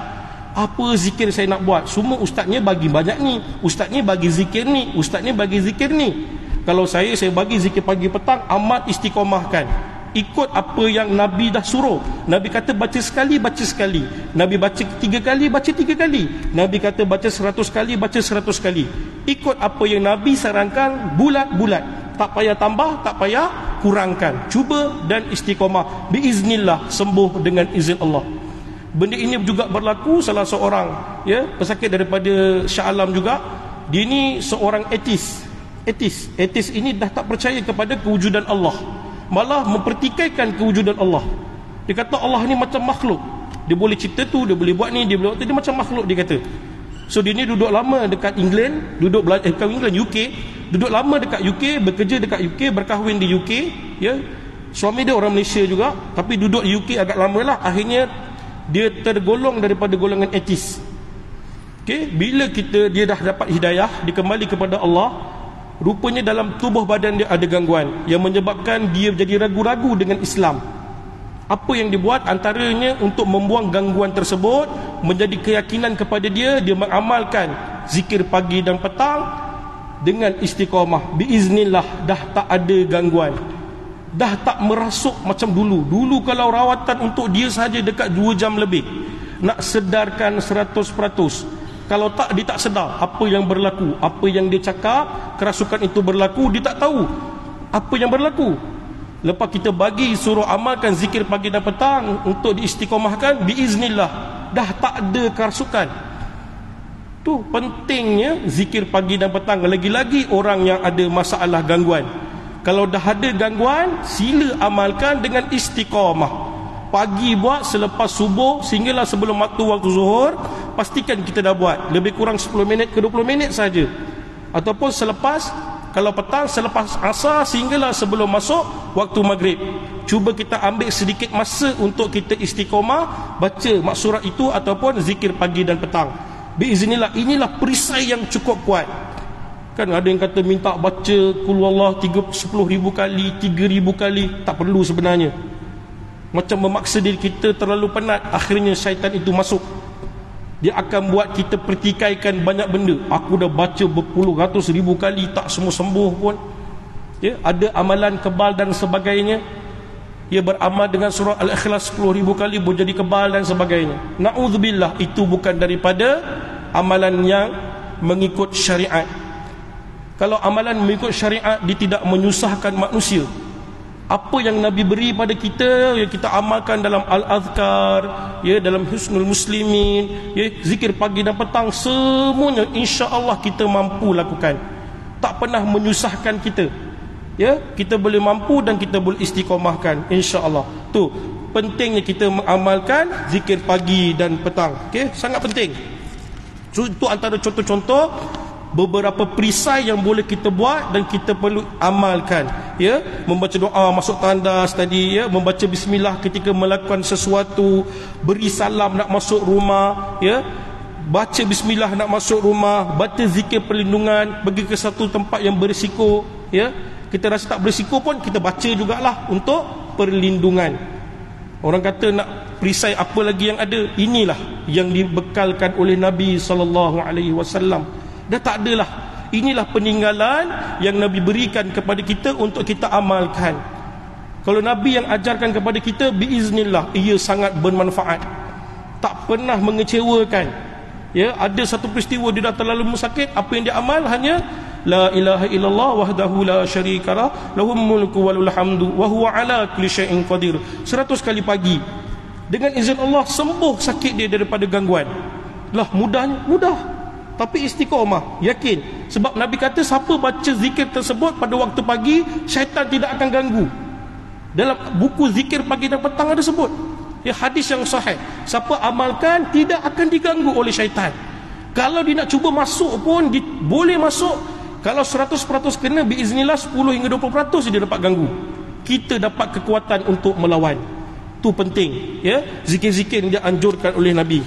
Apa zikir saya nak buat? Semua ustaznya bagi banyak ni, ustaznya bagi zikir ni, ustaznya bagi zikir ni. Kalau saya bagi zikir pagi petang, amat istiqomahkan. Ikut apa yang Nabi dah suruh. Nabi kata baca sekali, baca sekali. Nabi baca 3 kali, baca 3 kali. Nabi kata baca 100 kali, baca 100 kali. Ikut apa yang Nabi sarankan, bulat-bulat. Tak payah tambah, tak payah kurangkan. Cuba dan istiqomah. Biiznillah, sembuh dengan izin Allah. Benda ini juga berlaku salah seorang, ya, pesakit daripada Shah Alam juga. Dia ni seorang etis. Etis ini dah tak percaya kepada kewujudan Allah, malah mempertikaikan kewujudan Allah. Dia kata Allah ni macam makhluk, dia boleh cipta tu, dia boleh buat ni, dia boleh buat tu, dia macam makhluk, dia kata. So dia ni duduk lama dekat England, duduk belajar England, UK, duduk lama dekat UK, bekerja dekat UK, berkahwin di UK, ya. Suami dia orang Malaysia juga, tapi duduk di UK agak lama lah. Akhirnya dia tergolong daripada golongan etis. Okay? Bila dia dah dapat hidayah, dia kembali kepada Allah, rupanya dalam tubuh badan dia ada gangguan yang menyebabkan dia jadi ragu-ragu dengan Islam. Apa yang dibuat antaranya untuk membuang gangguan tersebut menjadi keyakinan kepada dia, dia mengamalkan zikir pagi dan petang dengan istiqamah. Biiznillah dah tak ada gangguan, dah tak merasuk macam dulu. Dulu kalau rawatan untuk dia saja dekat 2 jam lebih, nak sedarkan 100%. Kalau tak, dia tak sedar apa yang berlaku, apa yang dia cakap, kerasukan itu berlaku, dia tak tahu apa yang berlaku. Lepas kita bagi suruh amalkan zikir pagi dan petang untuk diistiqomahkan, biiznillah dah tak ada kerasukan. Tu pentingnya zikir pagi dan petang. Lagi-lagi orang yang ada masalah gangguan. Kalau dah ada gangguan, sila amalkan dengan istiqamah. Pagi buat selepas subuh sehinggalah sebelum waktu zuhur, pastikan kita dah buat. Lebih kurang 10 minit ke 20 minit saja. Ataupun selepas, kalau petang selepas asar sehinggalah sebelum masuk waktu maghrib. Cuba kita ambil sedikit masa untuk kita istiqamah baca maksurat itu ataupun zikir pagi dan petang. Biiznillah, inilah perisai yang cukup kuat. Kan ada yang kata minta baca qul huwallah 10,000 kali, 3,000 kali. Tak perlu sebenarnya. Macam memaksa diri kita terlalu penat, akhirnya syaitan itu masuk. Dia akan buat kita pertikaikan banyak benda. Aku dah baca berpuluh ratus ribu kali, tak semua sembuh pun. Ya, ada amalan kebal dan sebagainya. Ia beramal dengan surah Al-Ikhlas 10,000 kali boleh jadi kebal dan sebagainya. Na'udzubillah, itu bukan daripada amalan yang mengikut syariat. Kalau amalan mengikut syariat, dia tidak menyusahkan manusia. Apa yang Nabi beri pada kita, yang kita amalkan dalam Al-Azkar, ya, dalam Husnul Muslimin, ya, zikir pagi dan petang, semuanya insya-Allah kita mampu lakukan. Tak pernah menyusahkan kita. Ya, kita boleh mampu dan kita boleh istiqamahkan insya-Allah. Tu pentingnya kita mengamalkan zikir pagi dan petang. Okey, sangat penting. So, itu antara contoh-contoh beberapa perisai yang boleh kita buat dan kita perlu amalkan. Ya, membaca doa masuk tandas tadi, ya, membaca bismillah ketika melakukan sesuatu, beri salam nak masuk rumah, ya, baca bismillah nak masuk rumah, baca zikir perlindungan, pergi ke satu tempat yang berisiko, ya. Kita rasa tak berisiko pun kita baca jugalah untuk perlindungan. Orang kata nak perisai apa lagi yang ada, inilah yang dibekalkan oleh Nabi SAW. Dah tak adalah. Inilah peninggalan yang Nabi berikan kepada kita untuk kita amalkan. Kalau Nabi yang ajarkan kepada kita, biiznillah, ia sangat bermanfaat, tak pernah mengecewakan. Ya, ada satu peristiwa dia dah terlalu sakit, apa yang dia amal hanya la ilaha illallah wahdahu la syarikalah lahul mulku walul hamdu wa huwa ala kulli syai'in qadir 100 kali pagi. Dengan izin Allah sembuh sakit dia daripada gangguan. Lah, mudahnya, mudah. Tapi istiqamah, yakin. Sebab Nabi kata siapa baca zikir tersebut pada waktu pagi, syaitan tidak akan ganggu. Dalam buku zikir pagi dan petang ada sebut. Ya, hadis yang sahih. Siapa amalkan tidak akan diganggu oleh syaitan. Kalau dia nak cuba masuk pun boleh masuk. Kalau 100% kena, biiznillah 10 hingga 20% dia dapat ganggu. Kita dapat kekuatan untuk melawan. Tu penting, ya, zikir-zikir yang dianjurkan oleh Nabi.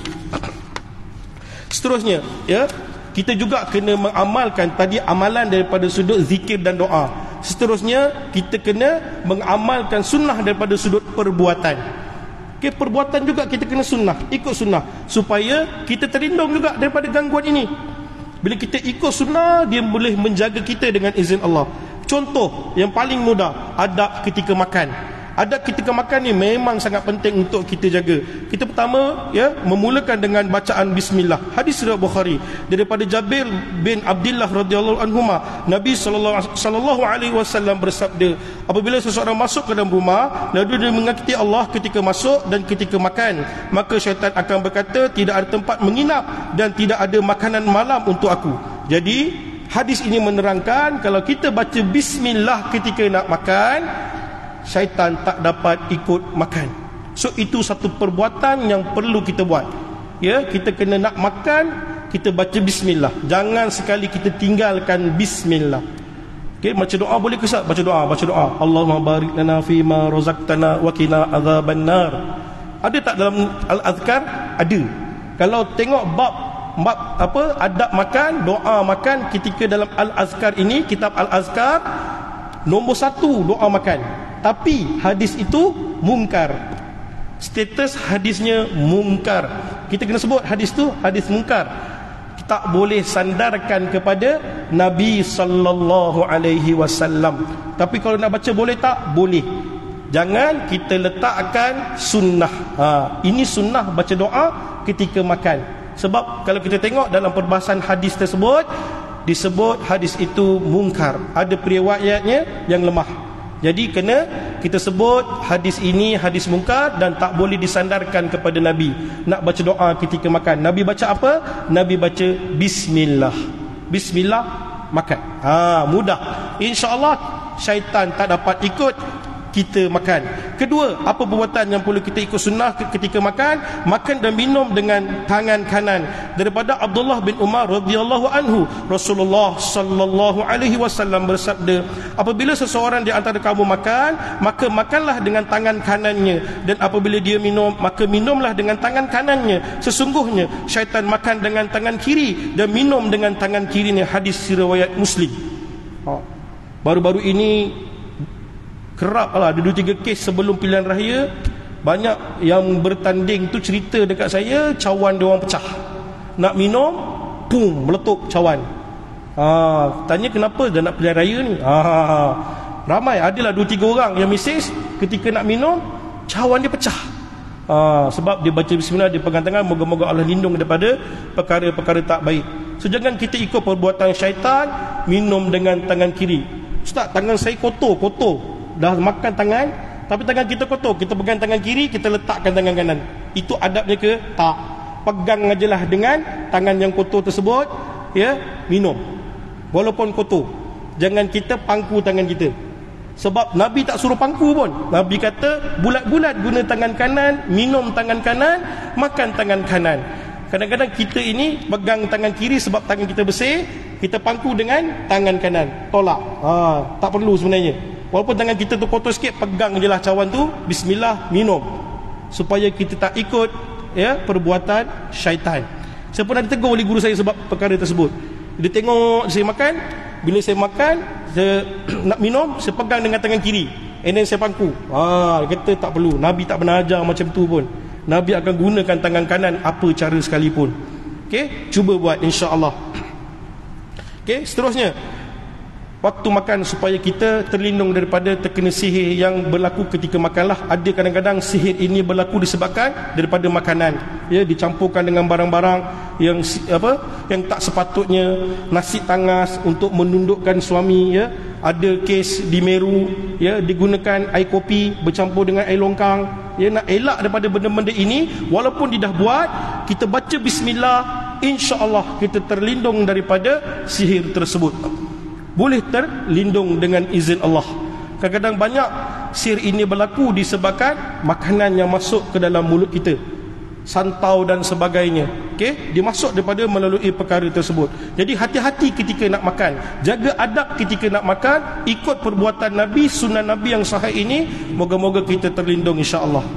Seterusnya, ya, kita juga kena mengamalkan tadi amalan daripada sudut zikir dan doa. Seterusnya, kita kena mengamalkan sunnah daripada sudut perbuatan. Okay, perbuatan juga kita kena sunnah, ikut sunnah, supaya kita terlindung juga daripada gangguan ini. Bila kita ikut sunnah, dia boleh menjaga kita dengan izin Allah. Contoh yang paling mudah, adab ketika makan. Adab ketika makan ni memang sangat penting untuk kita jaga. Kita pertama, ya, memulakan dengan bacaan bismillah. Hadis riwayat Bukhari daripada Jabir bin Abdullah radhiyallahu anhuma, Nabi sallallahu alaihi wasallam bersabda, apabila seseorang masuk ke dalam rumah, lalu dia mengingati Allah ketika masuk dan ketika makan, maka syaitan akan berkata, tidak ada tempat menginap dan tidak ada makanan malam untuk aku. Jadi hadis ini menerangkan kalau kita baca bismillah ketika nak makan, syaitan tak dapat ikut makan. So itu satu perbuatan yang perlu kita buat. Ya, kita kena nak makan, kita baca bismillah. Jangan sekali kita tinggalkan bismillah. Okey, baca doa boleh ke tak? Baca doa. Allahumma barik lana fi ma razaqtana wa qina adzabannar. Ada tak dalam Al-Azkar? Ada. Kalau tengok bab apa adab makan, doa makan ketika dalam Al-Azkar ini, kitab Al-Azkar, nombor 1 doa makan. Tapi hadis itu mungkar. Status hadisnya mungkar. Kita kena sebut hadis tu hadis mungkar. Tak boleh sandarkan kepada Nabi sallallahu alaihi wasallam. Tapi kalau nak baca boleh tak? Boleh. Jangan kita letakkan sunnah. Ini sunnah baca doa ketika makan. Sebab kalau kita tengok dalam perbahasan hadis tersebut, disebut hadis itu mungkar. Ada periwayatnya yang lemah. Jadi kena kita sebut hadis ini hadis mungkar dan tak boleh disandarkan kepada Nabi. Nak baca doa ketika makan, Nabi baca apa? Nabi baca bismillah. Bismillah makan. Mudah. InsyaAllah syaitan tak dapat ikut kita makan. Kedua, apa perbuatan yang perlu kita ikut sunnah ketika makan? Makan dan minum dengan tangan kanan. Daripada Abdullah bin Umar radhiyallahu anhu, Rasulullah sallallahu alaihi wasallam bersabda, apabila seseorang di antara kamu makan, maka makanlah dengan tangan kanannya, dan apabila dia minum, maka minumlah dengan tangan kanannya. Sesungguhnya syaitan makan dengan tangan kiri dan minum dengan tangan kirinya. Hadis riwayat Muslim. Baru-baru ini kerap lah, ada 2-3 kes sebelum pilihan raya, banyak yang bertanding tu cerita dekat saya, cawan dia orang pecah. Nak minum, pum, meletup cawan. Tanya kenapa dah nak pilihan raya ni? ramai, adalah 2-3 orang yang mesej ketika nak minum cawan dia pecah. Sebab dia baca bismillah, dia pegang tangan, moga-moga Allah lindung daripada perkara-perkara tak baik. So jangan kita ikut perbuatan syaitan, minum dengan tangan kiri. Ustaz, tangan saya kotor. Dah makan tangan, tapi tangan kita kotor, kita pegang tangan kiri, kita letakkan tangan kanan. Itu adabnya ke? Tak. Pegang ajalah dengan tangan yang kotor tersebut, ya, minum walaupun kotor. Jangan kita pangku tangan kita. Sebab Nabi tak suruh pangku pun. Nabi kata bulat-bulat guna tangan kanan, minum tangan kanan, makan tangan kanan. Kadang-kadang kita ini pegang tangan kiri sebab tangan kita bersih, kita pangku dengan tangan kanan, tolak. Tak perlu sebenarnya. Walaupun tangan kita tu kotor sikit, pegang je lah cawan tu, bismillah, minum, supaya kita tak ikut, ya, perbuatan syaitan. Saya pernah ditegur oleh guru saya sebab perkara tersebut. Dia tengok saya makan, bila saya makan, saya nak minum, saya pegang dengan tangan kiri, and then saya pangku. Dia kata tak perlu, Nabi tak pernah ajar macam tu pun. Nabi akan gunakan tangan kanan apa cara sekalipun. Okey, cuba buat insya-Allah. Okey, seterusnya, waktu makan supaya kita terlindung daripada terkena sihir yang berlaku ketika makanlah. Ada kadang-kadang sihir ini berlaku disebabkan daripada makanan, ya, dicampurkan dengan barang-barang yang yang tak sepatutnya, nasi tangas untuk menundukkan suami, ya. Ada kes di Meru, ya, digunakan air kopi bercampur dengan air longkang, ya. Nak elak daripada benda-benda ini, walaupun dia dah buat, kita baca bismillah, insya-Allah kita terlindung daripada sihir tersebut. Boleh terlindung dengan izin Allah. Kadang-kadang banyak sihir ini berlaku disebabkan makanan yang masuk ke dalam mulut kita, santau dan sebagainya. Okey, dia masuk daripada melalui perkara tersebut. Jadi hati-hati ketika nak makan, jaga adab ketika nak makan, ikut perbuatan Nabi, sunnah Nabi yang sahih ini. Moga-moga kita terlindung insya-Allah.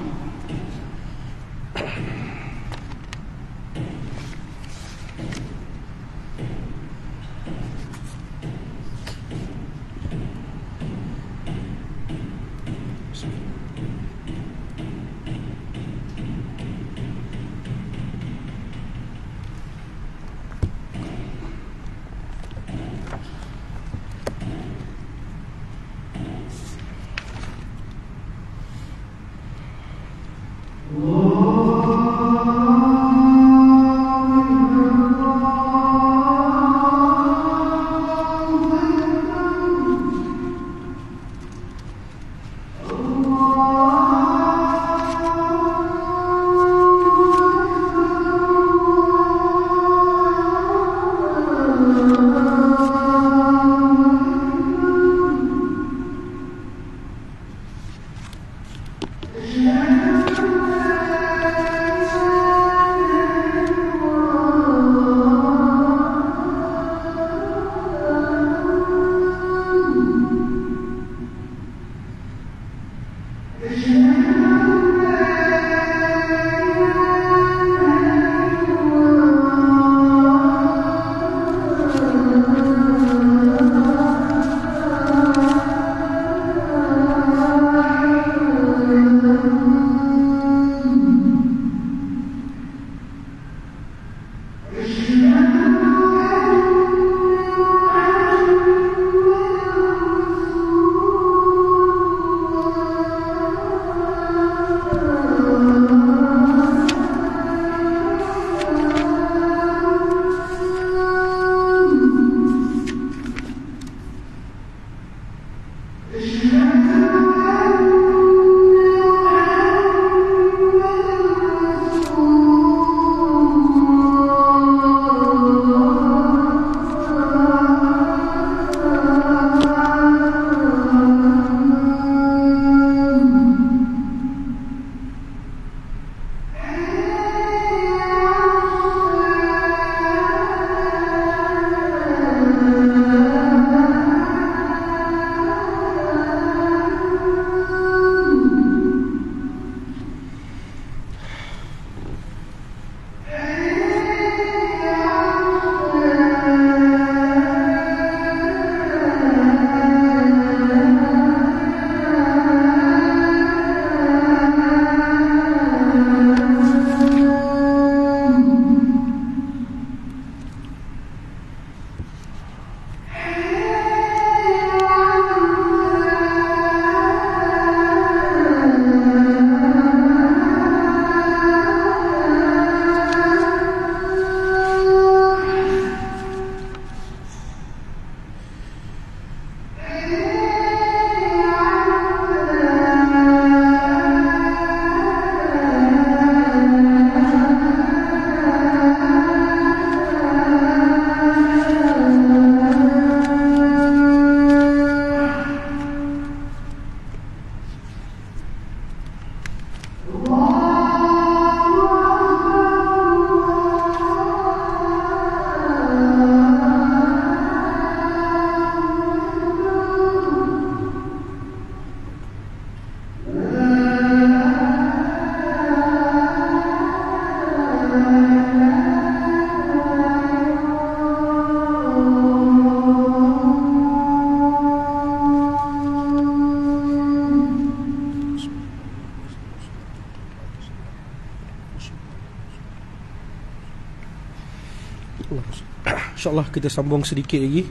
InsyaAllah kita sambung sedikit lagi.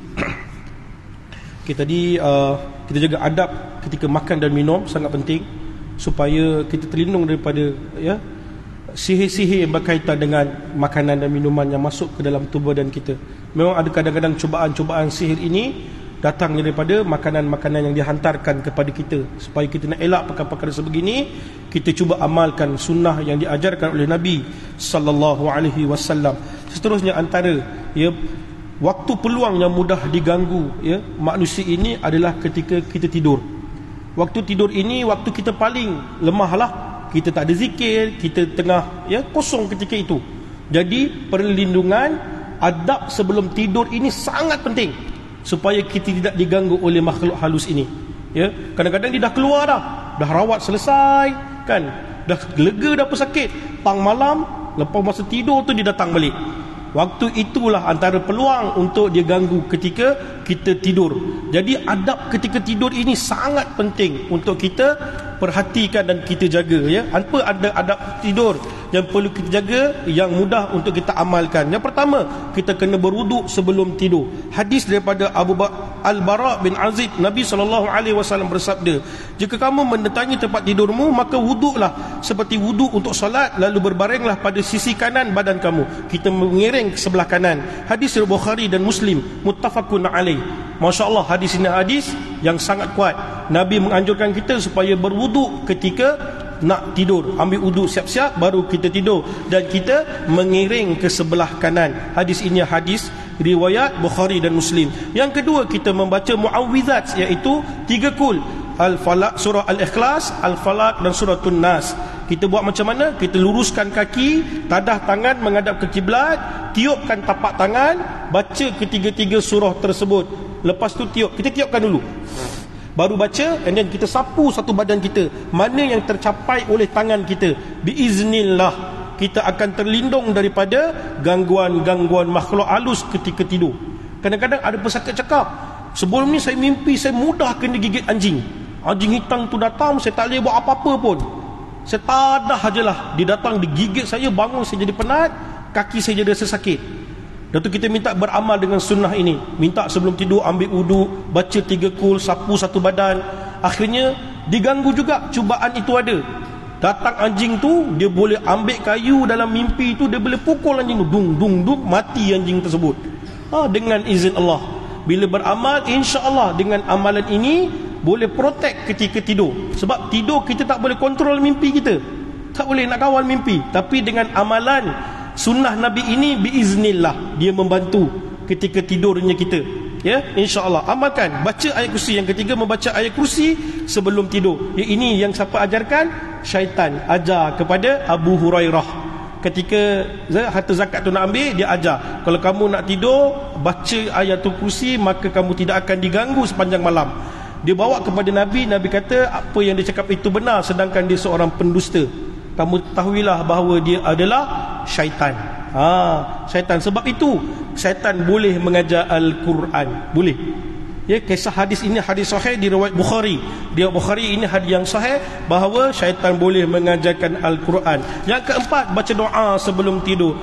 Tadi kita jaga adab ketika makan dan minum sangat penting, supaya kita terlindung daripada sihir-sihir yang berkaitan dengan makanan dan minuman yang masuk ke dalam tubuh badan kita. Memang ada kadang-kadang cubaan-cubaan sihir ini datang daripada makanan-makanan yang dihantarkan kepada kita. Supaya kita nak elak perkara-perkara sebegini, kita cuba amalkan sunnah yang diajarkan oleh Nabi sallallahu alaihi wasallam. Seterusnya, antara waktu peluang yang mudah diganggu manusia ini adalah ketika kita tidur. Waktu tidur ini waktu kita paling lemah lah. Kita tak ada zikir, kita tengah kosong ketika itu. Jadi perlindungan adab sebelum tidur ini sangat penting, supaya kita tidak diganggu oleh makhluk halus ini. Kadang-kadang dia dah keluar dah rawat selesai kan, dah lega, dah pesakit, pang malam lepas masa tidur tu dia datang balik. Waktu itulah antara peluang untuk dia ganggu ketika kita tidur. Jadi adab ketika tidur ini sangat penting untuk kita perhatikan dan kita jaga. Apa ada adab tidur yang perlu kita jaga, yang mudah untuk kita amalkan? Yang pertama, kita kena berwuduk sebelum tidur. Hadis daripada Al-Bara bin Azib, Nabi SAW bersabda, jika kamu mendatangi tempat tidurmu, maka wuduklah seperti wuduk untuk solat, lalu berbaringlah pada sisi kanan badan kamu. Kita mengiring ke sebelah kanan. Hadis dari Bukhari dan Muslim, muttafaqun alaih. Masya Allah, hadis ini hadis yang sangat kuat. Nabi menganjurkan kita supaya berwuduk ketika nak tidur. Ambil wuduk siap-siap baru kita tidur, dan kita mengiring ke sebelah kanan. Hadis ini hadis riwayat Bukhari dan Muslim. Yang kedua, kita membaca muawwizat, iaitu 3 kul, Al-Falaq, surah Al-Ikhlas, Al-Falaq dan surah An-Nas. Kita buat macam mana? Kita luruskan kaki, tadah tangan menghadap ke kiblat, tiupkan tapak tangan, baca ketiga-tiga surah tersebut. Lepas tu kita tiupkan dulu, baru baca, and then kita sapu satu badan kita, mana yang tercapai oleh tangan kita. Biiznillah kita akan terlindung daripada gangguan-gangguan makhluk halus ketika tidur. Kadang-kadang ada pesakit cakap, sebelum ni saya mimpi saya mudah kena gigit anjing. Anjing hitam tu datang, saya tak boleh buat apa-apa pun. Saya tadah ajalah, dia datang, digigit saya, bangun saya jadi penat, kaki saya jadi rasa sakit. Dan tu kita minta beramal dengan sunnah ini. Minta sebelum tidur ambil wuduk, baca 3 kul, sapu satu badan. Akhirnya diganggu juga, cubaan itu ada. Datang anjing tu, dia boleh ambil kayu dalam mimpi tu, dia boleh pukul anjing tu, dung dung dung, mati anjing tersebut. Dengan izin Allah. Bila beramal, insya-Allah dengan amalan ini boleh protect ketika tidur. Sebab tidur kita tak boleh kontrol mimpi kita, tak boleh nak kawal mimpi. Tapi dengan amalan sunnah Nabi ini, biiznillah, dia membantu ketika tidurnya kita. InsyaAllah amalkan. Baca ayat kursi. Yang ketiga, membaca ayat kursi sebelum tidur. Ini yang siapa ajarkan? Syaitan ajar kepada Abu Hurairah. Ketika harta zakat tu nak ambil, dia ajar, kalau kamu nak tidur, baca ayat kursi, maka kamu tidak akan diganggu sepanjang malam. Dia bawa kepada Nabi. Nabi kata apa yang dia cakap itu benar, sedangkan dia seorang pendusta. Kamu ketahuilah bahawa dia adalah syaitan. Syaitan. Sebab itu syaitan boleh mengajar Al-Quran. Boleh. Kisah hadis ini hadis sahih di riwayat Bukhari. Di Bukhari ini hadis yang sahih bahawa syaitan boleh mengajarkan Al-Quran. Yang keempat, baca doa sebelum tidur.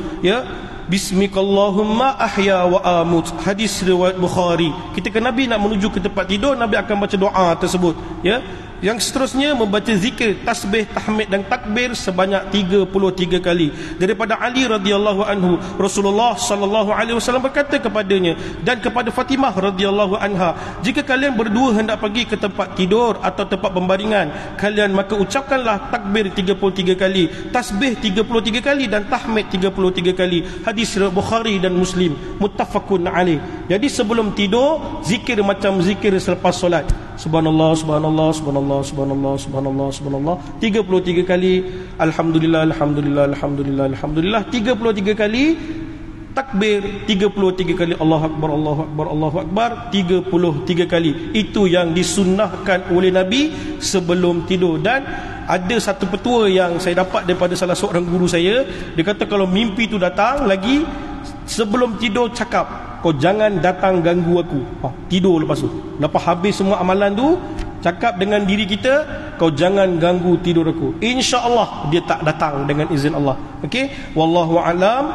Bismikallahumma ahya wa amut. Hadis riwayat Bukhari. Ketika Nabi nak menuju ke tempat tidur, Nabi akan baca doa tersebut. Yang seterusnya, membaca zikir, tasbih, tahmid dan takbir sebanyak 33 kali. Daripada Ali radhiyallahu anhu, Rasulullah sallallahu alaihi wasallam berkata kepadanya dan kepada Fatimah radhiyallahu anha, jika kalian berdua hendak pergi ke tempat tidur atau tempat pembaringan kalian, maka ucapkanlah takbir 33 kali, tasbih 33 kali dan tahmid 33 kali. Hadis Bukhari dan Muslim, muttafaqun alaih. Jadi sebelum tidur, zikir macam zikir selepas solat. Subhanallah, subhanallah, subhanallah, subhanallah, subhanallah, subhanallah 33 kali. Alhamdulillah, alhamdulillah, alhamdulillah, alhamdulillah 33 kali. Takbir 33 kali. Allahu akbar, Allahu akbar, Allahu akbar 33 kali. Itu yang disunnahkan oleh Nabi sebelum tidur. Dan ada satu petua yang saya dapat daripada salah seorang guru saya. Dia kata kalau mimpi tu datang lagi, sebelum tidur cakap, kau jangan datang ganggu aku. Tidur lepas tu. Lepas habis semua amalan tu, Cakap dengan diri kita, kau jangan ganggu tidur aku. InsyaAllah dia tak datang dengan izin Allah. Okey, wallahu alam.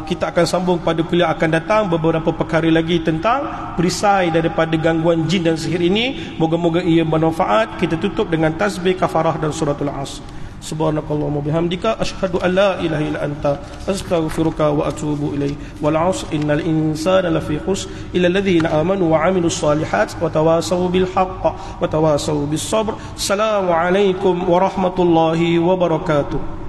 Kita akan sambung pada kuliah akan datang beberapa perkara lagi tentang perisai daripada gangguan jin dan sihir ini. Moga-moga ia bermanfaat. Kita tutup dengan tasbih kafarah dan suratul Asr. Subhanakallahumma bihamdika asyhadu an la ilaha illa anta astaghfiruka wa atubu ilaik. Wal 'asr innal insana lafi khusr illa alladhina amanu wa 'amilus solihat wa tawasaw bil haqq wa tawasaw bis sabr. Assalamu alaikum warahmatullahi wabarakatuh.